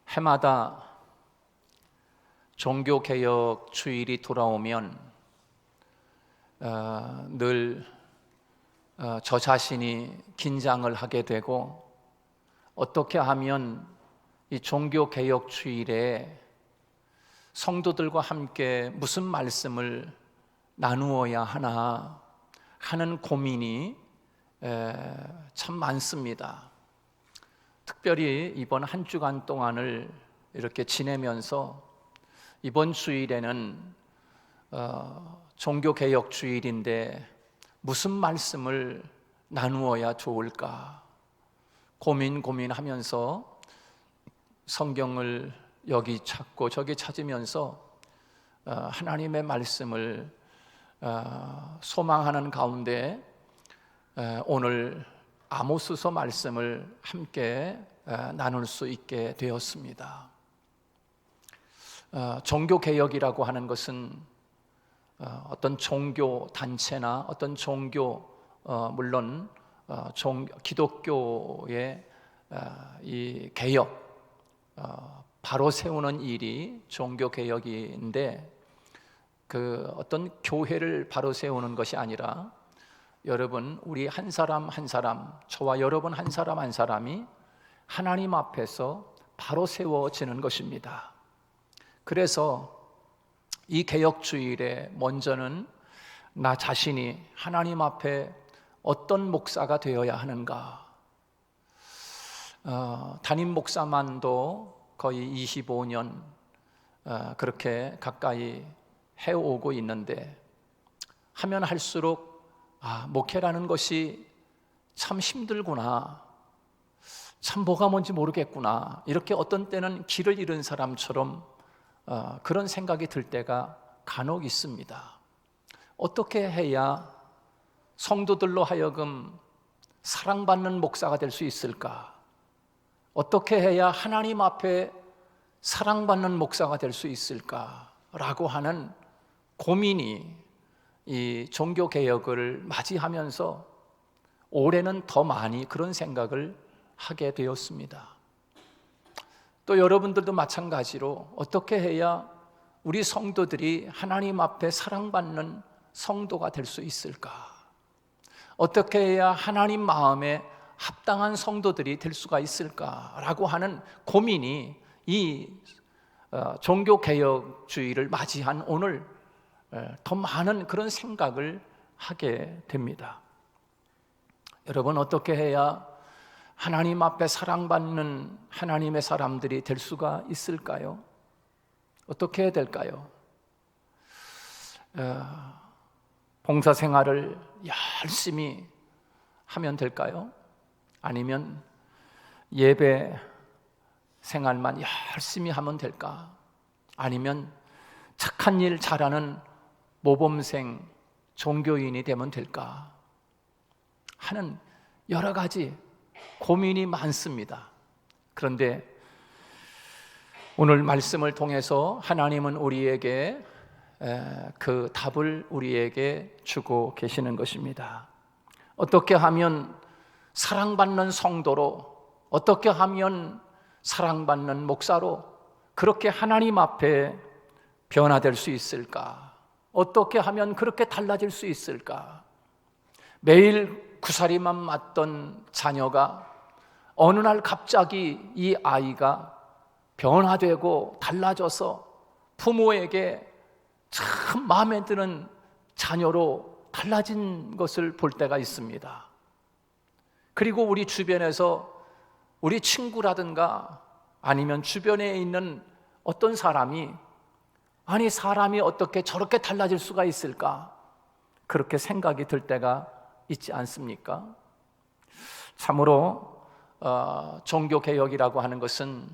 해마다 종교개혁 주일이 돌아오면 늘 저 자신이 긴장을 하게 되고, 어떻게 하면 이 종교개혁 주일에 성도들과 함께 무슨 말씀을 나누어야 하나 하는 고민이 참 많습니다. 특별히 이번 한 주간 동안을 이렇게 지내면서 이번 주일에는 종교개혁 주일인데 무슨 말씀을 나누어야 좋을까 고민하면서 성경을 여기 찾고 저기 찾으면서 하나님의 말씀을 소망하는 가운데 오늘 아모스서 말씀을 함께 나눌 수 있게 되었습니다. 종교개혁이라고 하는 것은 어떤 종교 단체나 어떤 종교, 물론 기독교의 이 개혁, 바로 세우는 일이 종교개혁인데, 그 어떤 교회를 바로 세우는 것이 아니라 여러분, 우리 한 사람 한 사람, 저와 여러분 한 사람 한 사람이 하나님 앞에서 바로 세워지는 것입니다. 그래서 이 개혁주일에 먼저는 나 자신이 하나님 앞에 어떤 목사가 되어야 하는가. 담임 목사만도 거의 25년 그렇게 가까이 해오고 있는데, 하면 할수록 목회라는 것이 참 힘들구나, 참 뭐가 뭔지 모르겠구나, 이렇게 어떤 때는 길을 잃은 사람처럼 그런 생각이 들 때가 간혹 있습니다. 어떻게 해야 성도들로 하여금 사랑받는 목사가 될 수 있을까? 어떻게 해야 하나님 앞에 사랑받는 목사가 될 수 있을까라고 하는 고민이 이 종교개혁을 맞이하면서 올해는 더 많이 그런 생각을 하게 되었습니다. 또 여러분들도 마찬가지로 어떻게 해야 우리 성도들이 하나님 앞에 사랑받는 성도가 될 수 있을까? 어떻게 해야 하나님 마음에 합당한 성도들이 될 수가 있을까라고 하는 고민이 이 종교개혁주의를 맞이한 오늘 더 많은 그런 생각을 하게 됩니다. 여러분, 어떻게 해야 하나님 앞에 사랑받는 하나님의 사람들이 될 수가 있을까요? 어떻게 해야 될까요? 봉사생활을 열심히 하면 될까요? 아니면 예배 생활만 열심히 하면 될까? 아니면 착한 일 잘하는 모범생 종교인이 되면 될까? 하는 여러 가지 고민이 많습니다. 그런데 오늘 말씀을 통해서 하나님은 우리에게 그 답을 우리에게 주고 계시는 것입니다. 어떻게 하면 사랑받는 성도로, 어떻게 하면 사랑받는 목사로 그렇게 하나님 앞에 변화될 수 있을까? 어떻게 하면 그렇게 달라질 수 있을까? 매일 구사리만 맞던 자녀가 어느 날 갑자기 이 아이가 변화되고 달라져서 부모에게 참 마음에 드는 자녀로 달라진 것을 볼 때가 있습니다. 그리고 우리 주변에서 우리 친구라든가 아니면 주변에 있는 어떤 사람이, 아니 사람이 어떻게 저렇게 달라질 수가 있을까? 그렇게 생각이 들 때가 있지 않습니까? 참으로 종교개혁이라고 하는 것은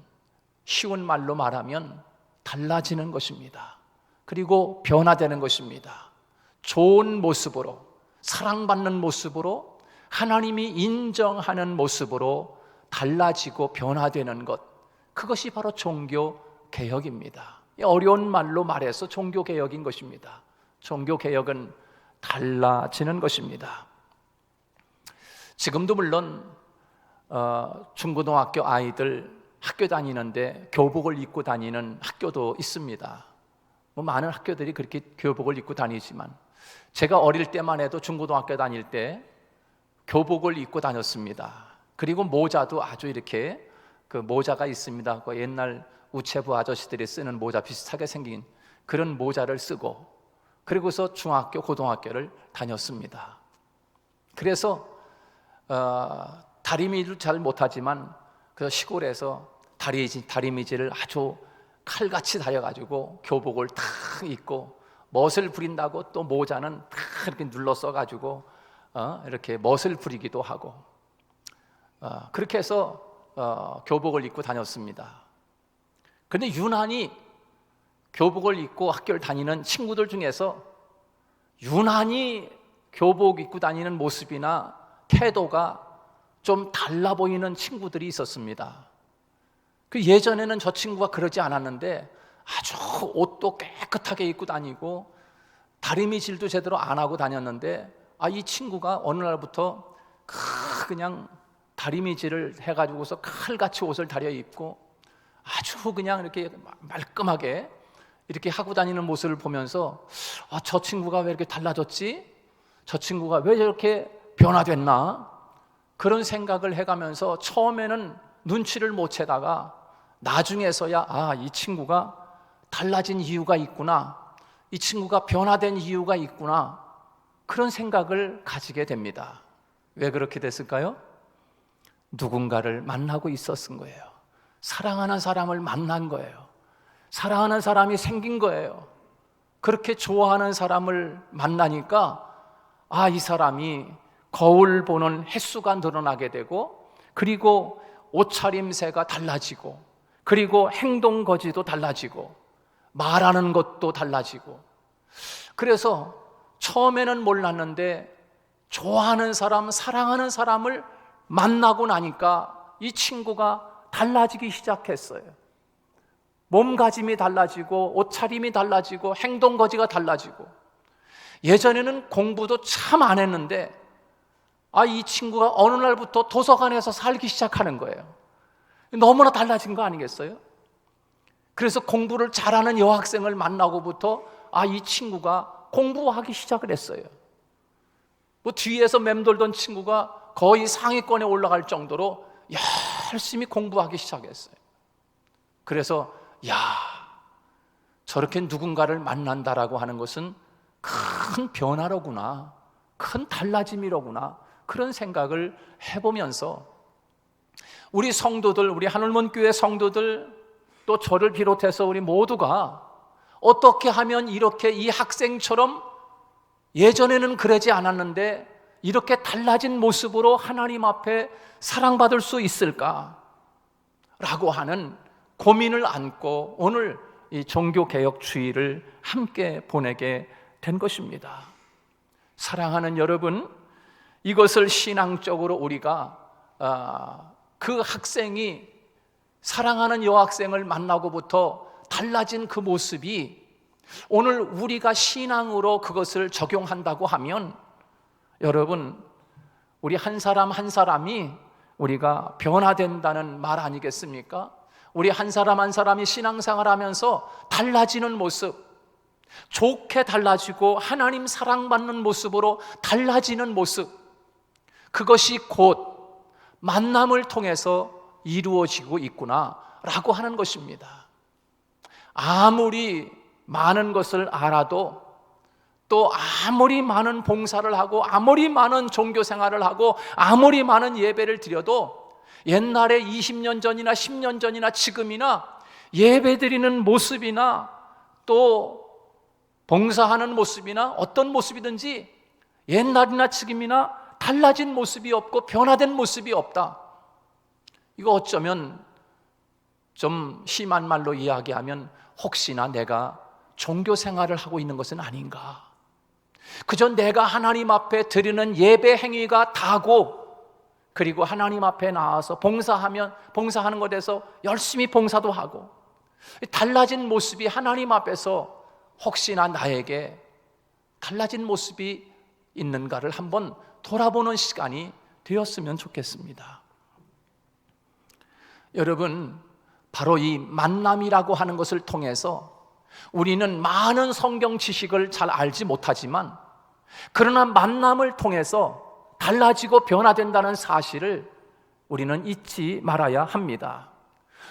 쉬운 말로 말하면 달라지는 것입니다. 그리고 변화되는 것입니다. 좋은 모습으로, 사랑받는 모습으로, 하나님이 인정하는 모습으로 달라지고 변화되는 것, 그것이 바로 종교개혁입니다. 어려운 말로 말해서 종교개혁인 것입니다. 종교개혁은 달라지는 것입니다. 지금도 물론 중고등학교 아이들 학교 다니는데 교복을 입고 다니는 학교도 있습니다. 뭐 많은 학교들이 그렇게 교복을 입고 다니지만 제가 어릴 때만 해도 중고등학교 다닐 때 교복을 입고 다녔습니다. 그리고 모자도 아주 이렇게 그 모자가 있습니다. 그 옛날 우체부 아저씨들이 쓰는 모자 비슷하게 생긴 그런 모자를 쓰고 그리고서 중학교, 고등학교를 다녔습니다. 그래서 다리미를 잘 못하지만 그 시골에서 다리미질을 아주 칼같이 다려가지고 교복을 탁 입고 멋을 부린다고 또 모자는 탁 이렇게 눌러 써가지고 이렇게 멋을 부리기도 하고 그렇게 해서 교복을 입고 다녔습니다. 그런데 유난히 교복을 입고 학교를 다니는 친구들 중에서 유난히 교복 입고 다니는 모습이나 태도가 좀 달라 보이는 친구들이 있었습니다. 그 예전에는 저 친구가 그러지 않았는데 아주 옷도 깨끗하게 입고 다니고 다리미질도 제대로 안 하고 다녔는데 이 친구가 어느 날부터 그냥 다리미질을 해가지고서 칼같이 옷을 다려 입고 아주 그냥 이렇게 말끔하게 이렇게 하고 다니는 모습을 보면서 저 친구가 왜 이렇게 달라졌지? 저 친구가 왜 저렇게 변화됐나? 그런 생각을 해가면서 처음에는 눈치를 못 채다가 나중에서야 이 친구가 달라진 이유가 있구나, 이 친구가 변화된 이유가 있구나, 그런 생각을 가지게 됩니다. 왜 그렇게 됐을까요? 누군가를 만나고 있었은 거예요. 사랑하는 사람을 만난 거예요. 사랑하는 사람이 생긴 거예요. 그렇게 좋아하는 사람을 만나니까 이 사람이 거울 보는 횟수가 늘어나게 되고 그리고 옷차림새가 달라지고 그리고 행동 거지도 달라지고 말하는 것도 달라지고 그래서 처음에는 몰랐는데 좋아하는 사람, 사랑하는 사람을 만나고 나니까 이 친구가 달라지기 시작했어요. 몸가짐이 달라지고 옷차림이 달라지고 행동 거지가 달라지고 예전에는 공부도 참 안 했는데 이 친구가 어느 날부터 도서관에서 살기 시작하는 거예요. 너무나 달라진 거 아니겠어요? 그래서 공부를 잘하는 여학생을 만나고부터 이 친구가 공부하기 시작을 했어요. 뭐 뒤에서 맴돌던 친구가 거의 상위권에 올라갈 정도로 열심히 공부하기 시작했어요. 그래서 저렇게 누군가를 만난다라고 하는 것은 큰 변화로구나, 큰 달라짐이로구나, 그런 생각을 해보면서 우리 성도들, 우리 하늘문교회 성도들, 또 저를 비롯해서 우리 모두가 어떻게 하면 이렇게 이 학생처럼 예전에는 그러지 않았는데 이렇게 달라진 모습으로 하나님 앞에 사랑받을 수 있을까? 라고 하는 고민을 안고 오늘 이 종교개혁 주일을 함께 보내게 된 것입니다. 사랑하는 여러분, 이것을 신앙적으로 우리가 그 학생이 사랑하는 여학생을 만나고부터 달라진 그 모습이 오늘 우리가 신앙으로 그것을 적용한다고 하면 여러분, 우리 한 사람 한 사람이 우리가 변화된다는 말 아니겠습니까? 우리 한 사람 한 사람이 신앙생활하면서 달라지는 모습, 좋게 달라지고 하나님 사랑받는 모습으로 달라지는 모습, 그것이 곧 만남을 통해서 이루어지고 있구나라고 하는 것입니다. 아무리 많은 것을 알아도 또 아무리 많은 봉사를 하고 아무리 많은 종교 생활을 하고 아무리 많은 예배를 드려도 옛날에 20년 전이나 10년 전이나 지금이나 예배드리는 모습이나 또 봉사하는 모습이나 어떤 모습이든지 옛날이나 지금이나 달라진 모습이 없고 변화된 모습이 없다. 이거 어쩌면 좀 심한 말로 이야기하면 혹시나 내가 종교 생활을 하고 있는 것은 아닌가, 그저 내가 하나님 앞에 드리는 예배 행위가 다고 그리고 하나님 앞에 나와서 봉사하는 것에서 열심히 봉사도 하고 달라진 모습이 하나님 앞에서 혹시나 나에게 달라진 모습이 있는가를 한번 돌아보는 시간이 되었으면 좋겠습니다. 여러분, 바로 이 만남이라고 하는 것을 통해서 우리는 많은 성경 지식을 잘 알지 못하지만, 그러나 만남을 통해서 달라지고 변화된다는 사실을 우리는 잊지 말아야 합니다.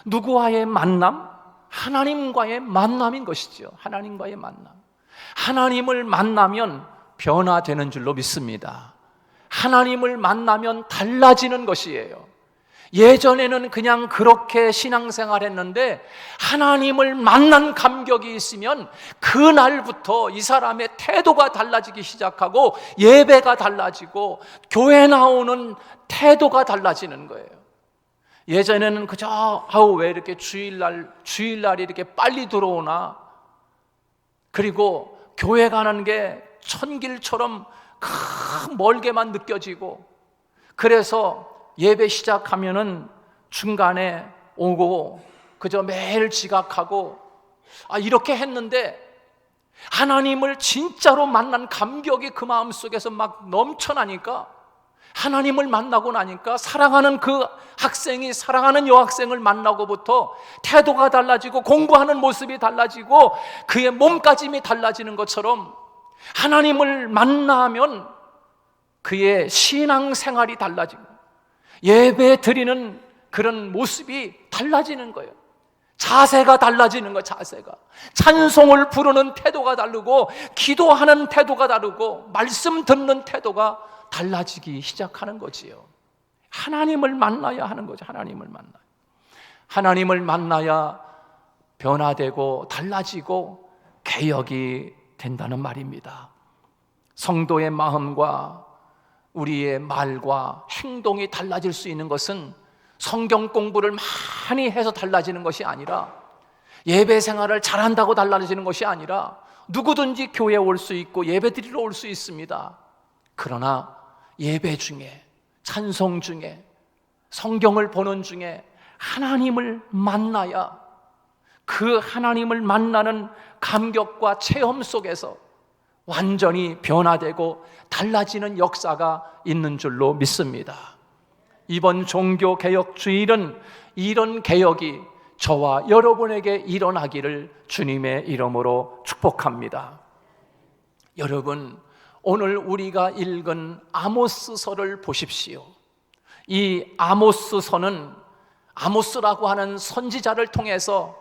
누구와의 만남? 하나님과의 만남인 것이죠. 하나님과의 만남. 하나님을 만나면 변화되는 줄로 믿습니다. 하나님을 만나면 달라지는 것이에요. 예전에는 그냥 그렇게 신앙생활 했는데 하나님을 만난 감격이 있으면 그날부터 이 사람의 태도가 달라지기 시작하고 예배가 달라지고 교회 나오는 태도가 달라지는 거예요. 예전에는 그저 왜 이렇게 주일날이 이렇게 빨리 들어오나, 그리고 교회 가는 게 천길처럼 멀게만 느껴지고, 그래서 예배 시작하면은 중간에 오고 그저 매일 지각하고 이렇게 했는데, 하나님을 진짜로 만난 감격이 그 마음속에서 막 넘쳐나니까, 하나님을 만나고 나니까 사랑하는 그 학생이 사랑하는 여학생을 만나고부터 태도가 달라지고 공부하는 모습이 달라지고 그의 몸가짐이 달라지는 것처럼, 하나님을 만나면 그의 신앙생활이 달라지고 예배 드리는 그런 모습이 달라지는 거예요. 자세가 달라지는 거예요. 자세가. 찬송을 부르는 태도가 다르고, 기도하는 태도가 다르고, 말씀 듣는 태도가 달라지기 시작하는 거지요. 하나님을 만나야 하는 거죠. 하나님을 만나야 변화되고 달라지고 개혁이 된다는 말입니다. 성도의 마음과 우리의 말과 행동이 달라질 수 있는 것은 성경 공부를 많이 해서 달라지는 것이 아니라, 예배 생활을 잘한다고 달라지는 것이 아니라, 누구든지 교회에 올 수 있고 예배 드리러 올 수 있습니다. 그러나 예배 중에, 찬송 중에, 성경을 보는 중에 하나님을 만나야 그 하나님을 만나는 감격과 체험 속에서 완전히 변화되고 달라지는 역사가 있는 줄로 믿습니다. 이번 종교개혁주일은 이런 개혁이 저와 여러분에게 일어나기를 주님의 이름으로 축복합니다. 여러분, 오늘 우리가 읽은 아모스서를 보십시오. 이 아모스서는 아모스라고 하는 선지자를 통해서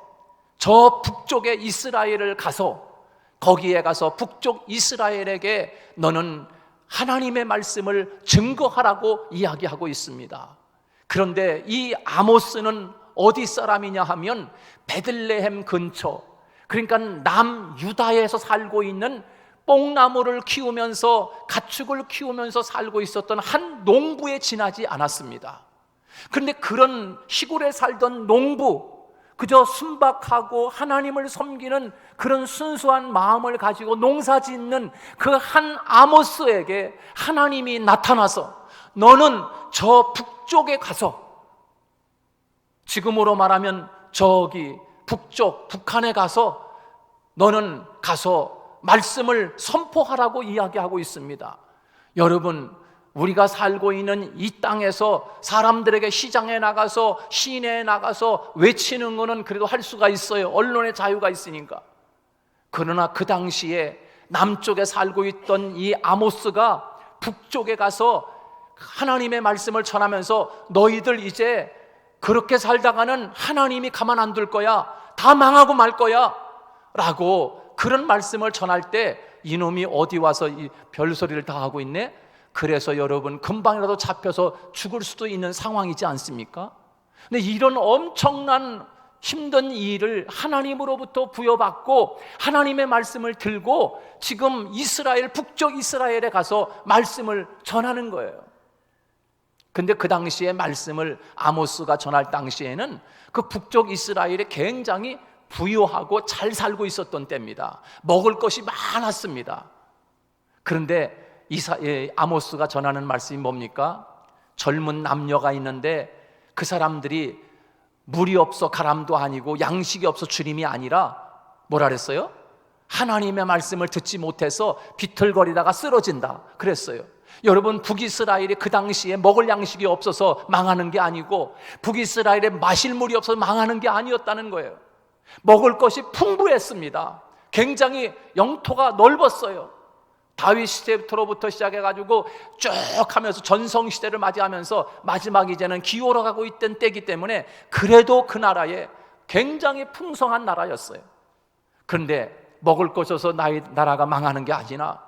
저 북쪽의 이스라엘을 가서, 거기에 가서 북쪽 이스라엘에게 너는 하나님의 말씀을 증거하라고 이야기하고 있습니다. 그런데 이 아모스는 어디 사람이냐 하면 베들레헴 근처, 그러니까 남유다에서 살고 있는 뽕나무를 키우면서, 가축을 키우면서 살고 있었던 한 농부에 지나지 않았습니다. 그런데 그런 시골에 살던 농부, 그저 순박하고 하나님을 섬기는 그런 순수한 마음을 가지고 농사 짓는 그 한 아모스에게 하나님이 나타나서 너는 저 북쪽에 가서, 지금으로 말하면 저기 북쪽, 북한에 가서 너는 가서 말씀을 선포하라고 이야기하고 있습니다. 여러분, 우리가 살고 있는 이 땅에서 사람들에게 시장에 나가서, 시내에 나가서 외치는 것은 그래도 할 수가 있어요. 언론의 자유가 있으니까. 그러나 그 당시에 남쪽에 살고 있던 이 아모스가 북쪽에 가서 하나님의 말씀을 전하면서 너희들 이제 그렇게 살다가는 하나님이 가만 안 둘 거야, 다 망하고 말 거야 라고 그런 말씀을 전할 때 이놈이 어디 와서 이 별소리를 다 하고 있네? 그래서 여러분, 금방이라도 잡혀서 죽을 수도 있는 상황이지 않습니까? 근데 이런 엄청난 힘든 일을 하나님으로부터 부여받고 하나님의 말씀을 들고 지금 이스라엘, 북쪽 이스라엘에 가서 말씀을 전하는 거예요. 근데 그 당시에 말씀을 아모스가 전할 당시에는 그 북쪽 이스라엘이 굉장히 부유하고 잘 살고 있었던 때입니다. 먹을 것이 많았습니다. 그런데 아모스가 전하는 말씀이 뭡니까? 젊은 남녀가 있는데 그 사람들이 물이 없어 가람도 아니고 양식이 없어 주림이 아니라 뭐라 그랬어요? 하나님의 말씀을 듣지 못해서 비틀거리다가 쓰러진다 그랬어요. 여러분, 북이스라엘이 그 당시에 먹을 양식이 없어서 망하는 게 아니고 북이스라엘에 마실 물이 없어서 망하는 게 아니었다는 거예요. 먹을 것이 풍부했습니다. 굉장히 영토가 넓었어요. 다윗 시대부터 시작해가지고 쭉 하면서 전성시대를 맞이하면서 마지막 이제는 기울어가고 있던 때이기 때문에 그래도 그 나라에 굉장히 풍성한 나라였어요. 그런데 먹을 것이 없어서 나라가 망하는 게 아니라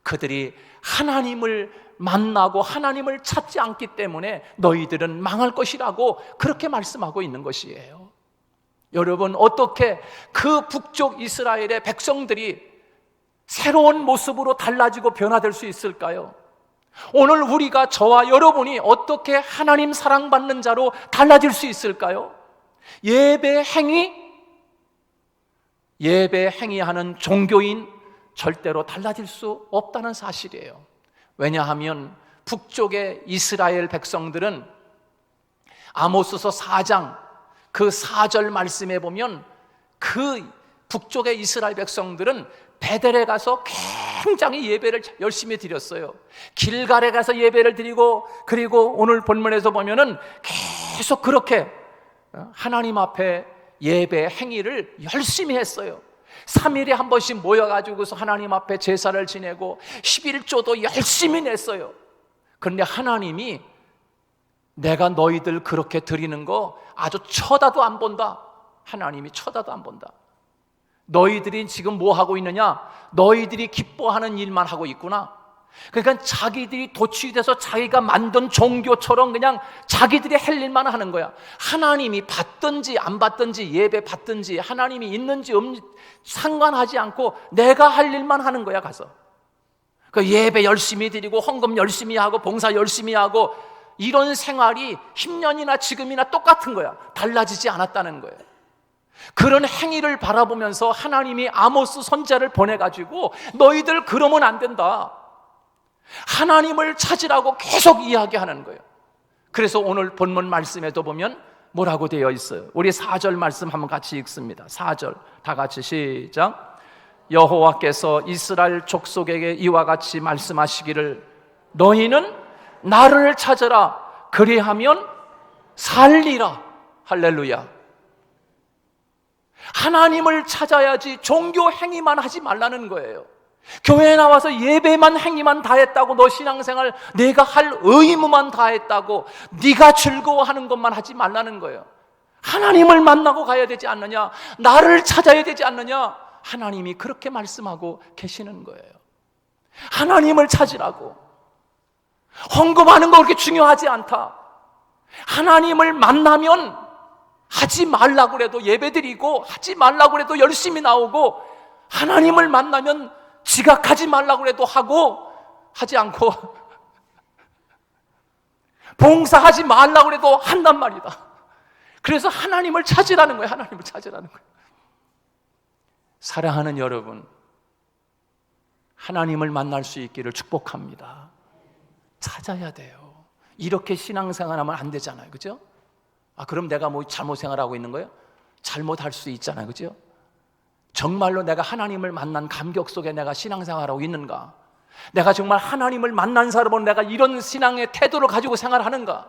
그들이 하나님을 만나고 하나님을 찾지 않기 때문에 너희들은 망할 것이라고 그렇게 말씀하고 있는 것이에요. 여러분, 어떻게 그 북쪽 이스라엘의 백성들이 새로운 모습으로 달라지고 변화될 수 있을까요? 오늘 우리가, 저와 여러분이 어떻게 하나님 사랑받는 자로 달라질 수 있을까요? 예배 행위하는 종교인 절대로 달라질 수 없다는 사실이에요. 왜냐하면 북쪽의 이스라엘 백성들은 아모스서 4장 그 4절 말씀에 보면 그 북쪽의 이스라엘 백성들은 베델에 가서 굉장히 예배를 열심히 드렸어요. 길갈에 가서 예배를 드리고, 그리고 오늘 본문에서 보면은 계속 그렇게 하나님 앞에 예배 행위를 열심히 했어요. 3일에 한 번씩 모여가지고서 하나님 앞에 제사를 지내고 11조도 열심히 냈어요. 그런데 하나님이 내가 너희들 그렇게 드리는 거 아주 쳐다도 안 본다. 하나님이 쳐다도 안 본다. 너희들이 지금 뭐 하고 있느냐? 너희들이 기뻐하는 일만 하고 있구나. 그러니까 자기들이 도취돼서 자기가 만든 종교처럼 그냥 자기들이 할 일만 하는 거야. 하나님이 받든지 안 받든지, 예배 받든지, 하나님이 있는지 없는지 상관하지 않고 내가 할 일만 하는 거야. 가서 그 예배 열심히 드리고 헌금 열심히 하고 봉사 열심히 하고 이런 생활이 10년이나 지금이나 똑같은 거야. 달라지지 않았다는 거예요. 그런 행위를 바라보면서 하나님이 아모스 선지자를 보내가지고 너희들 그러면 안 된다, 하나님을 찾으라고 계속 이야기하는 거예요. 그래서 오늘 본문 말씀에도 보면 뭐라고 되어 있어요? 우리 4절 말씀 한번 같이 읽습니다. 4절 다 같이 시작. 여호와께서 이스라엘 족속에게 이와 같이 말씀하시기를 너희는 나를 찾으라, 그리하면 살리라. 할렐루야. 하나님을 찾아야지 종교 행위만 하지 말라는 거예요. 교회에 나와서 예배만 행위만 다 했다고, 너 신앙생활 내가 할 의무만 다 했다고 네가 즐거워하는 것만 하지 말라는 거예요. 하나님을 만나고 가야 되지 않느냐, 나를 찾아야 되지 않느냐, 하나님이 그렇게 말씀하고 계시는 거예요. 하나님을 찾으라고. 헌금하는 거 그렇게 중요하지 않다. 하나님을 만나면 하지 말라고 해도 예배드리고, 하지 말라고 해도 열심히 나오고, 하나님을 만나면 지각하지 말라고 해도 하고, 하지 않고 봉사하지 말라고 해도 한단 말이다. 그래서 하나님을 찾으라는 거예요. 하나님을 찾으라는 거예요. 사랑하는 여러분, 하나님을 만날 수 있기를 축복합니다. 찾아야 돼요. 이렇게 신앙생활하면 안 되잖아요. 그죠? 그럼 내가 뭐 잘못 생활하고 있는 거예요? 잘못할 수 있잖아요. 그죠? 정말로 내가 하나님을 만난 감격 속에 내가 신앙생활하고 있는가? 내가 정말 하나님을 만난 사람은 내가 이런 신앙의 태도를 가지고 생활하는가?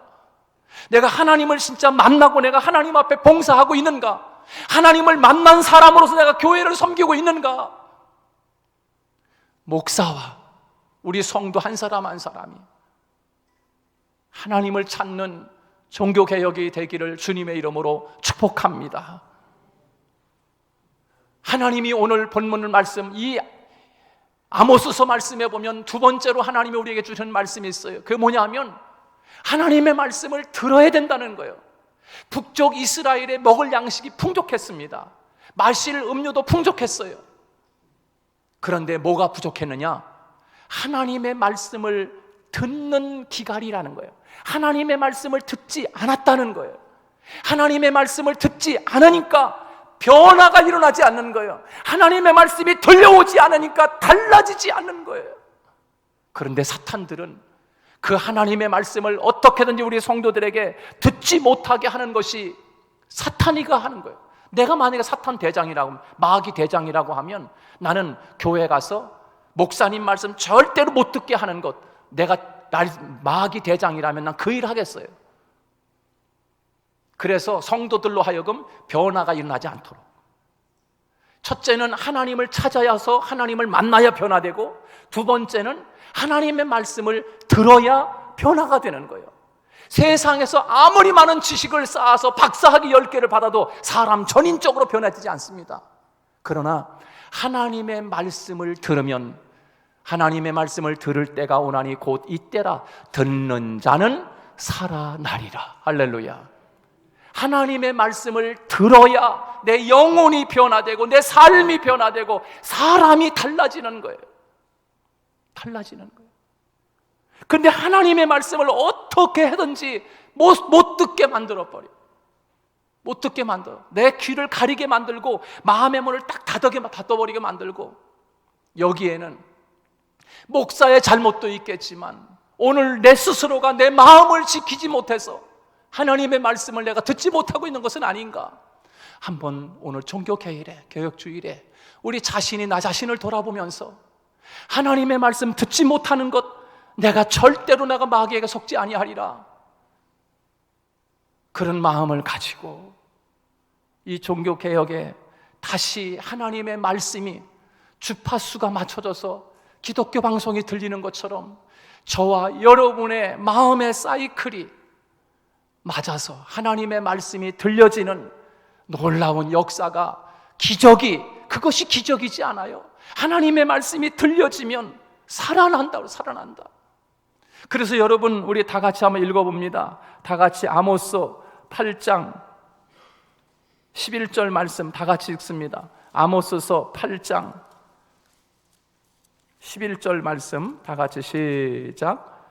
내가 하나님을 진짜 만나고 내가 하나님 앞에 봉사하고 있는가? 하나님을 만난 사람으로서 내가 교회를 섬기고 있는가? 목사와 우리 성도 한 사람 한 사람이 하나님을 찾는 종교개혁이 되기를 주님의 이름으로 축복합니다. 하나님이 오늘 본문 말씀, 이 아모스서 말씀에 보면 두 번째로 하나님이 우리에게 주시는 말씀이 있어요. 그게 뭐냐면 하나님의 말씀을 들어야 된다는 거예요. 북쪽 이스라엘에 먹을 양식이 풍족했습니다. 마실 음료도 풍족했어요. 그런데 뭐가 부족했느냐? 하나님의 말씀을 듣는 기갈이라는 거예요. 하나님의 말씀을 듣지 않았다는 거예요. 하나님의 말씀을 듣지 않으니까 변화가 일어나지 않는 거예요. 하나님의 말씀이 들려오지 않으니까 달라지지 않는 거예요. 그런데 사탄들은 그 하나님의 말씀을 어떻게든지 우리 성도들에게 듣지 못하게 하는 것이 사탄이가 하는 거예요. 내가 만약에 사탄 대장이라고, 마귀 대장이라고 하면 나는 교회 가서 목사님 말씀 절대로 못 듣게 하는 것, 내가 마귀 대장이라면 난 그 일 하겠어요. 그래서 성도들로 하여금 변화가 일어나지 않도록, 첫째는 하나님을 찾아야 해서 하나님을 만나야 변화되고, 두 번째는 하나님의 말씀을 들어야 변화가 되는 거예요. 세상에서 아무리 많은 지식을 쌓아서 박사학위 10개를 받아도 사람 전인적으로 변화되지 않습니다. 그러나 하나님의 말씀을 들으면, 하나님의 말씀을 들을 때가 오나니 곧 이때라. 듣는 자는 살아나리라. 할렐루야. 하나님의 말씀을 들어야 내 영혼이 변화되고 내 삶이 변화되고 사람이 달라지는 거예요. 달라지는 거예요. 근데 하나님의 말씀을 어떻게 하든지 못 듣게 만들어버려. 못 듣게 만들어. 내 귀를 가리게 만들고 마음의 문을 딱 닫아버리게 만들고, 여기에는 목사의 잘못도 있겠지만 오늘 내 스스로가 내 마음을 지키지 못해서 하나님의 말씀을 내가 듣지 못하고 있는 것은 아닌가. 한번 오늘 종교개일에, 개혁주일에 우리 자신이 나 자신을 돌아보면서 하나님의 말씀 듣지 못하는 것, 내가 절대로 내가 마귀에게 속지 아니하리라, 그런 마음을 가지고 이 종교개혁에 다시 하나님의 말씀이 주파수가 맞춰져서 기독교 방송이 들리는 것처럼 저와 여러분의 마음의 사이클이 맞아서 하나님의 말씀이 들려지는 놀라운 역사가, 기적이, 그것이 기적이지 않아요? 하나님의 말씀이 들려지면 살아난다. 그래서 여러분, 우리 다 같이 한번 읽어봅니다. 다 같이 아모스 8장 11절 말씀 다 같이 읽습니다. 아모스서 8장 11절 말씀 다 같이 시작.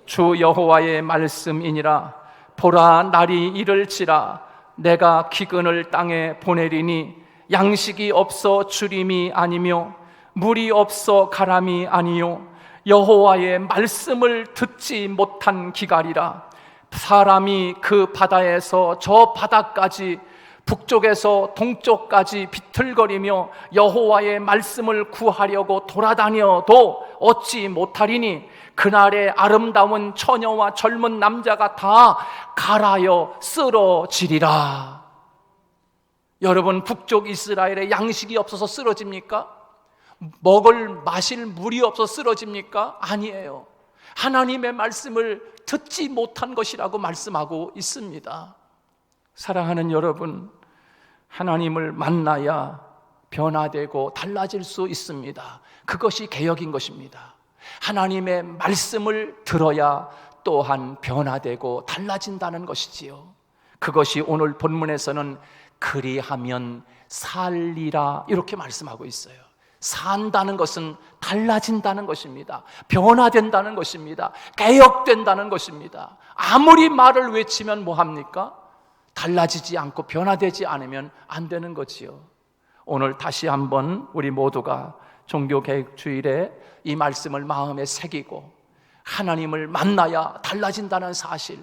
주 여호와의 말씀이니라. 보라, 날이 이를지라. 내가 기근을 땅에 보내리니 양식이 없어 주림이 아니며 물이 없어 가람이 아니요 여호와의 말씀을 듣지 못한 기갈이라. 사람이 그 바다에서 저 바다까지, 북쪽에서 동쪽까지 비틀거리며 여호와의 말씀을 구하려고 돌아다녀도 얻지 못하리니 그날의 아름다운 처녀와 젊은 남자가 다 갈아여 쓰러지리라. 여러분, 북쪽 이스라엘에 양식이 없어서 쓰러집니까? 마실 물이 없어서 쓰러집니까? 아니에요. 하나님의 말씀을 듣지 못한 것이라고 말씀하고 있습니다. 사랑하는 여러분, 하나님을 만나야 변화되고 달라질 수 있습니다. 그것이 개혁인 것입니다. 하나님의 말씀을 들어야 또한 변화되고 달라진다는 것이지요. 그것이 오늘 본문에서는 그리하면 살리라 이렇게 말씀하고 있어요. 산다는 것은 달라진다는 것입니다. 변화된다는 것입니다. 개혁된다는 것입니다. 아무리 말을 외치면 뭐합니까? 달라지지 않고 변화되지 않으면 안 되는 거지요. 오늘 다시 한번 우리 모두가 종교개혁주일에 이 말씀을 마음에 새기고 하나님을 만나야 달라진다는 사실,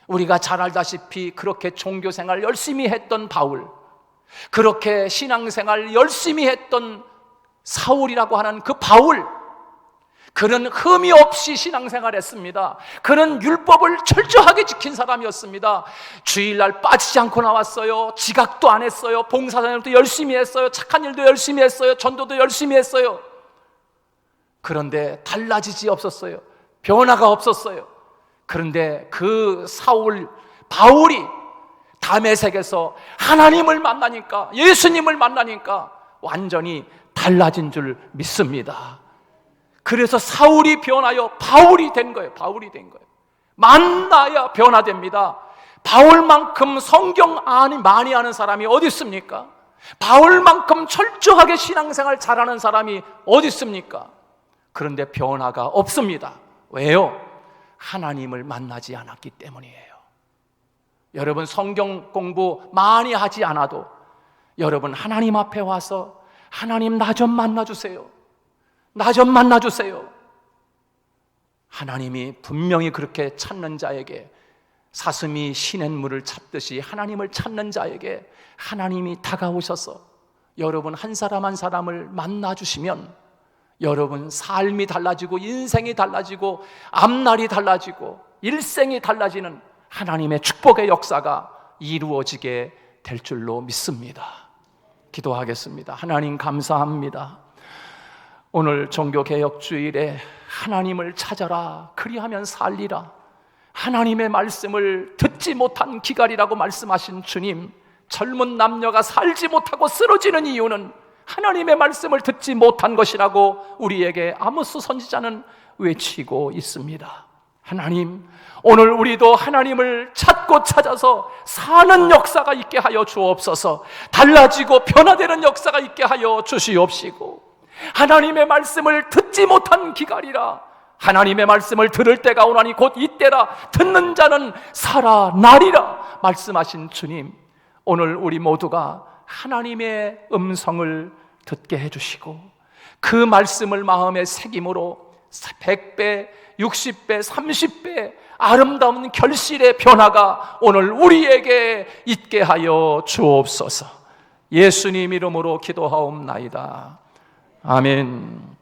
우리가 잘 알다시피 그렇게 종교생활 열심히 했던 바울, 그렇게 신앙생활 열심히 했던 사울이라고 하는 그 바울, 그는 흠이 없이 신앙생활했습니다. 그는 율법을 철저하게 지킨 사람이었습니다. 주일날 빠지지 않고 나왔어요. 지각도 안 했어요. 봉사자들도 열심히 했어요. 착한 일도 열심히 했어요. 전도도 열심히 했어요. 그런데 달라지지 없었어요. 변화가 없었어요. 그런데 그 바울이 다메섹에서 하나님을 만나니까, 예수님을 만나니까 완전히 달라진 줄 믿습니다. 그래서 사울이 변하여 바울이 된 거예요. 바울이 된 거예요. 만나야 변화됩니다. 바울만큼 성경 많이 아는 사람이 어디 있습니까? 바울만큼 철저하게 신앙생활 잘하는 사람이 어디 있습니까? 그런데 변화가 없습니다. 왜요? 하나님을 만나지 않았기 때문이에요. 여러분, 성경 공부 많이 하지 않아도 여러분 하나님 앞에 와서 하나님, 나 좀 만나주세요. 나 좀 만나주세요. 하나님이 분명히 그렇게 찾는 자에게, 사슴이 시냇물을 찾듯이 하나님을 찾는 자에게 하나님이 다가오셔서 여러분 한 사람 한 사람을 만나주시면 여러분 삶이 달라지고 인생이 달라지고 앞날이 달라지고 일생이 달라지는 하나님의 축복의 역사가 이루어지게 될 줄로 믿습니다. 기도하겠습니다. 하나님 감사합니다. 오늘 종교개혁주일에 하나님을 찾아라 그리하면 살리라, 하나님의 말씀을 듣지 못한 기갈이라고 말씀하신 주님, 젊은 남녀가 살지 못하고 쓰러지는 이유는 하나님의 말씀을 듣지 못한 것이라고 우리에게 아모스 선지자는 외치고 있습니다. 하나님, 오늘 우리도 하나님을 찾고 찾아서 사는 역사가 있게 하여 주옵소서. 달라지고 변화되는 역사가 있게 하여 주시옵시고, 하나님의 말씀을 듣지 못한 기갈이라, 하나님의 말씀을 들을 때가 오나니 곧 이때라, 듣는 자는 살아나리라 말씀하신 주님, 오늘 우리 모두가 하나님의 음성을 듣게 해주시고 그 말씀을 마음의 새김으로 100배, 60배, 30배 아름다운 결실의 변화가 오늘 우리에게 있게 하여 주옵소서. 예수님 이름으로 기도하옵나이다. 아멘.